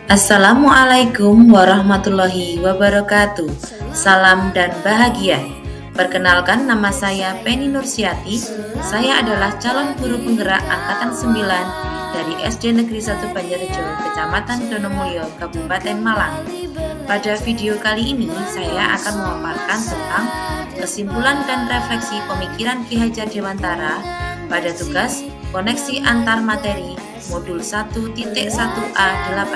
Assalamualaikum warahmatullahi wabarakatuh. Salam dan bahagia. Perkenalkan, nama saya Penny Nursiati. Saya adalah calon guru penggerak angkatan 9 dari SD Negeri 1 Banjarjo, Kecamatan Donomulyo, Kabupaten Malang. Pada video kali ini saya akan memaparkan tentang kesimpulan dan refleksi pemikiran Ki Hajar Dewantara pada tugas koneksi antar materi modul 1.1A8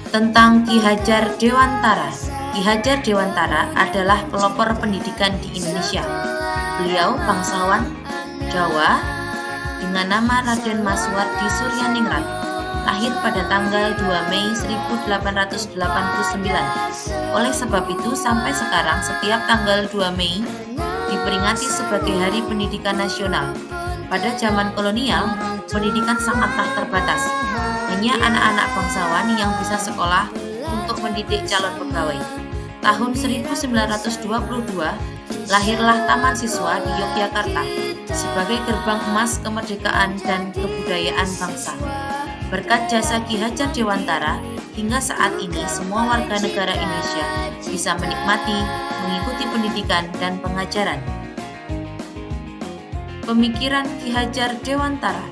tentang Ki Hajar Dewantara. Ki Hajar Dewantara adalah pelopor pendidikan di Indonesia. Beliau bangsawan Jawa dengan nama Raden Maswardi Suryaningrat, lahir pada tanggal 2 Mei 1889. Oleh sebab itu, sampai sekarang setiap tanggal 2 Mei diperingati sebagai Hari Pendidikan Nasional. Pada zaman kolonial, pendidikan sangatlah terbatas. Hanya anak-anak bangsawan yang bisa sekolah untuk mendidik calon pegawai. Tahun 1922, lahirlah Taman Siswa di Yogyakarta sebagai gerbang emas kemerdekaan dan kebudayaan bangsa. Berkat jasa Ki Hajar Dewantara, hingga saat ini semua warga negara Indonesia bisa menikmati, mengikuti pendidikan dan pengajaran. Pemikiran Ki Hajar Dewantara.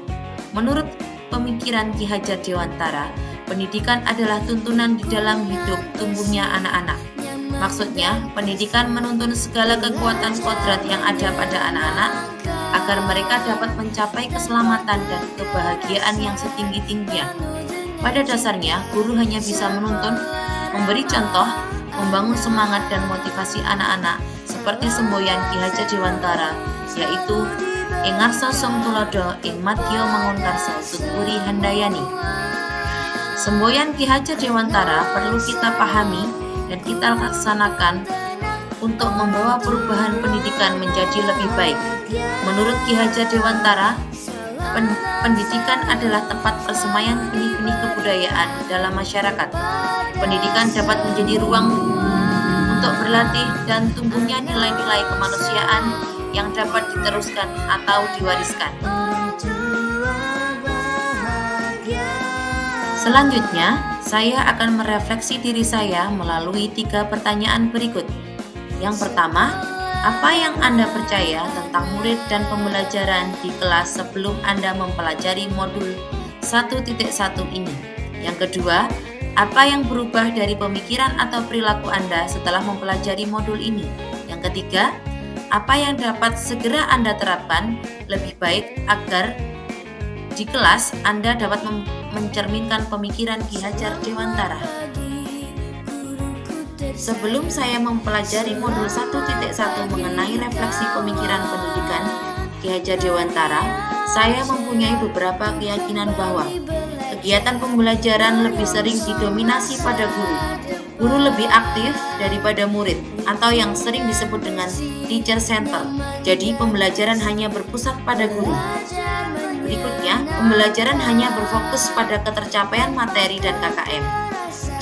Menurut pemikiran Ki Hajar Dewantara, pendidikan adalah tuntunan di dalam hidup tumbuhnya anak-anak. Maksudnya, pendidikan menuntun segala kekuatan kodrat yang ada pada anak-anak agar mereka dapat mencapai keselamatan dan kebahagiaan yang setinggi-tingginya. Pada dasarnya, guru hanya bisa menuntun, memberi contoh, membangun semangat dan motivasi anak-anak seperti semboyan Ki Hajar Dewantara, yaitu ing ngarsa song tulodo ing madya mangunkarsa tuturi handayani. Semboyan Ki Hajar Dewantara perlu kita pahami dan kita laksanakan untuk membawa perubahan pendidikan menjadi lebih baik. Menurut Ki Hajar Dewantara, pendidikan adalah tempat persemaian benih-benih kebudayaan dalam masyarakat. Pendidikan dapat menjadi ruang untuk berlatih dan tumbuhnya nilai-nilai kemanusiaan yang dapat diteruskan atau diwariskan. Selanjutnya, saya akan merefleksi diri saya melalui 3 pertanyaan berikut. Yang pertama, apa yang Anda percaya tentang murid dan pembelajaran di kelas sebelum Anda mempelajari modul 1.1 ini? Yang kedua, apa yang berubah dari pemikiran atau perilaku Anda setelah mempelajari modul ini? Yang ketiga, apa yang dapat segera Anda terapkan lebih baik agar di kelas Anda dapat mencerminkan pemikiran Ki Hajar Dewantara? Sebelum saya mempelajari modul 1.1 mengenai refleksi pemikiran pendidikan Ki Hajar Dewantara, saya mempunyai beberapa keyakinan bahwa kegiatan pembelajaran lebih sering didominasi pada guru. Guru lebih aktif daripada murid, atau yang sering disebut dengan teacher center. Jadi pembelajaran hanya berpusat pada guru. Berikutnya, pembelajaran hanya berfokus pada ketercapaian materi dan KKM.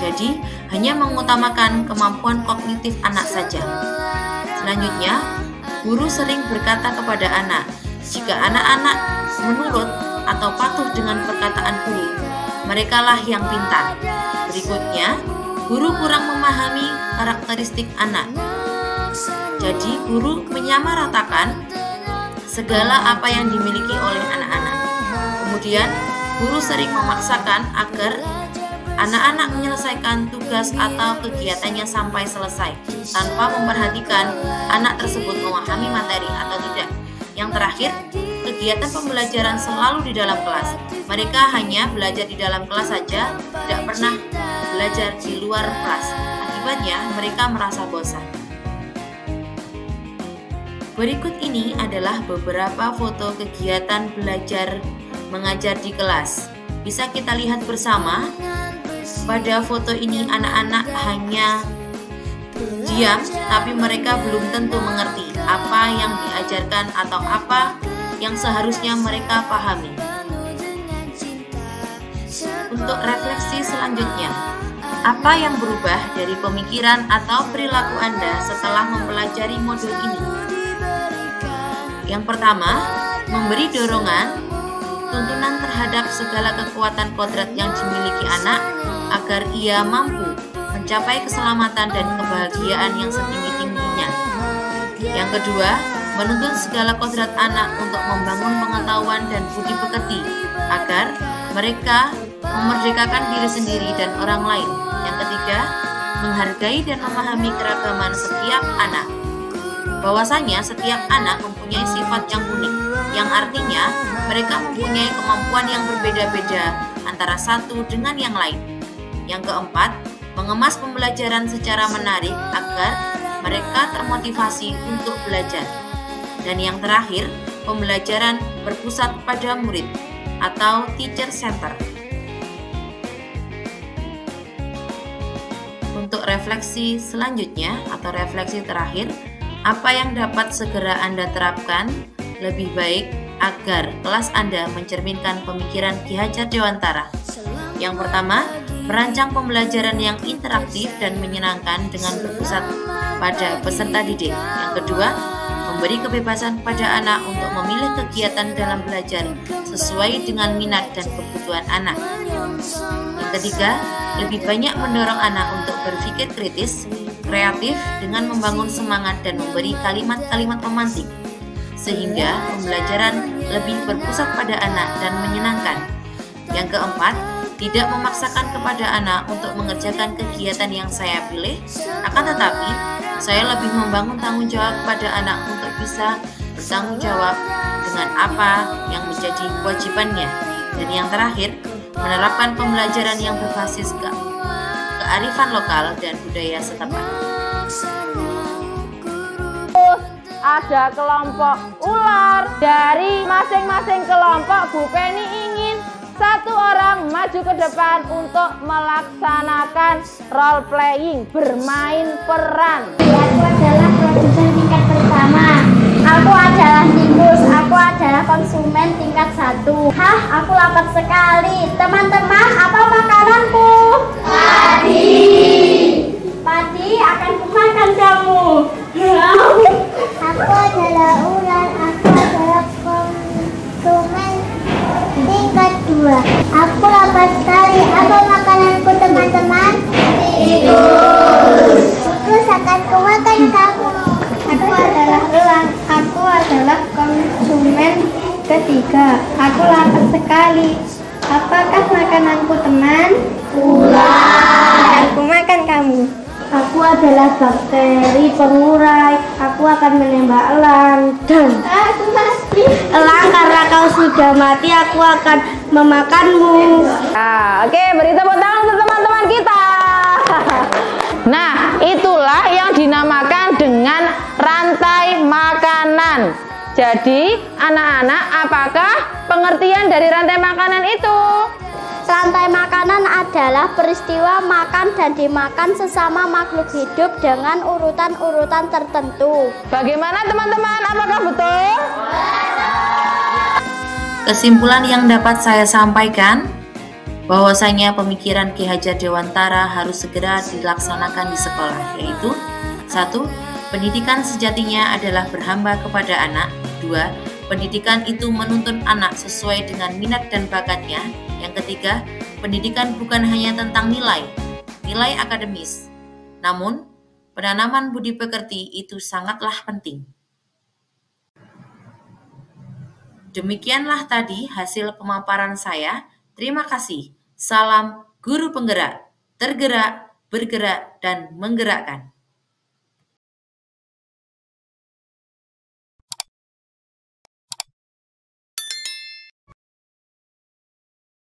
Jadi, hanya mengutamakan kemampuan kognitif anak saja. Selanjutnya, guru sering berkata kepada anak, jika anak-anak menurut atau patuh dengan perkataan guru, merekalah yang pintar. Berikutnya, guru kurang memahami karakteristik anak. Jadi, guru menyamaratakan segala apa yang dimiliki oleh anak-anak. Kemudian, guru sering memaksakan agar anak-anak menyelesaikan tugas atau kegiatannya sampai selesai, tanpa memperhatikan anak tersebut memahami materi atau tidak. Yang terakhir, kegiatan pembelajaran selalu di dalam kelas. Mereka hanya belajar di dalam kelas saja, tidak pernah belajar di luar kelas. Akibatnya, mereka merasa bosan. Berikut ini adalah beberapa foto kegiatan belajar mengajar di kelas. Bisa kita lihat bersama. Pada foto ini anak-anak hanya diam, tapi mereka belum tentu mengerti apa yang diajarkan atau apa yang seharusnya mereka pahami. Untuk refleksi selanjutnya, apa yang berubah dari pemikiran atau perilaku Anda setelah mempelajari modul ini? Yang pertama, memberi dorongan tuntunan terhadap segala kekuatan kodrat yang dimiliki anak agar ia mampu mencapai keselamatan dan kebahagiaan yang setinggi-tingginya. Yang kedua, menuntut segala kodrat anak untuk membangun pengetahuan dan budi pekerti agar mereka memerdekakan diri sendiri dan orang lain. Yang ketiga, menghargai dan memahami keragaman setiap anak. Bahwasanya setiap anak mempunyai sifat yang unik, yang artinya mereka mempunyai kemampuan yang berbeda-beda antara satu dengan yang lain. Yang keempat, mengemas pembelajaran secara menarik agar mereka termotivasi untuk belajar. Dan yang terakhir, pembelajaran berpusat pada murid atau teacher center. Untuk refleksi selanjutnya atau refleksi terakhir, apa yang dapat segera Anda terapkan lebih baik agar kelas Anda mencerminkan pemikiran Ki Hajar Dewantara? Yang pertama, merancang pembelajaran yang interaktif dan menyenangkan dengan berpusat pada peserta didik. Yang kedua, memberi kebebasan pada anak untuk memilih kegiatan dalam belajar sesuai dengan minat dan kebutuhan anak. Yang ketiga, lebih banyak mendorong anak untuk berpikir kritis, kreatif dengan membangun semangat dan memberi kalimat-kalimat romantik, sehingga pembelajaran lebih berpusat pada anak dan menyenangkan. Yang keempat, tidak memaksakan kepada anak untuk mengerjakan kegiatan yang saya pilih, akan tetapi saya lebih membangun tanggung jawab pada anak untuk bisa bertanggung jawab dengan apa yang menjadi kewajibannya. Dan yang terakhir, menerapkan pembelajaran yang berbasis kearifan lokal dan budaya setempat. Ada kelompok ular. Dari masing-masing kelompok, Bu Penny ingin satu orang maju ke depan untuk melaksanakan role playing, bermain peran. Aku adalah produsen tingkat pertama. Aku adalah tikus. Aku adalah konsumen tingkat 1. Hah, aku lapar sekali. Teman-teman, apa makananku? Padi. Padi akan kumakan kamu. Aku adalah ular. Aku adalah konsumen tingkat 2. Aku lapar sekali. Apa makananku, teman-teman? Tikus. Tikus akan kumakan kamu. Aku adalah elang. Aku adalah konsumen ketiga. Aku lapar sekali. Apakah makananku, teman? Ular. Aku makan kamu. Aku adalah bakteri pengurai. Aku akan menembak elang. Dan aku mati. Elang, karena kau sudah mati, aku akan memakanmu. Nah, oke, beri tepuk tangan untuk teman-teman kita. Nah, itulah yang dinamakan dengan rantai makanan. Jadi, anak-anak, apakah pengertian dari rantai makanan itu? Rantai makanan adalah peristiwa makan dan dimakan sesama makhluk hidup dengan urutan-urutan tertentu. Bagaimana teman-teman? Apakah betul? Kesimpulan yang dapat saya sampaikan, bahwasanya pemikiran Ki Hajar Dewantara harus segera dilaksanakan di sekolah, yaitu 1. Pendidikan sejatinya adalah berhamba kepada anak. 2. Pendidikan itu menuntun anak sesuai dengan minat dan bakatnya. Yang ketiga, pendidikan bukan hanya tentang nilai akademis, namun penanaman budi pekerti itu sangatlah penting. Demikianlah tadi hasil pemaparan saya. Terima kasih. Salam guru penggerak, tergerak, bergerak, dan menggerakkan.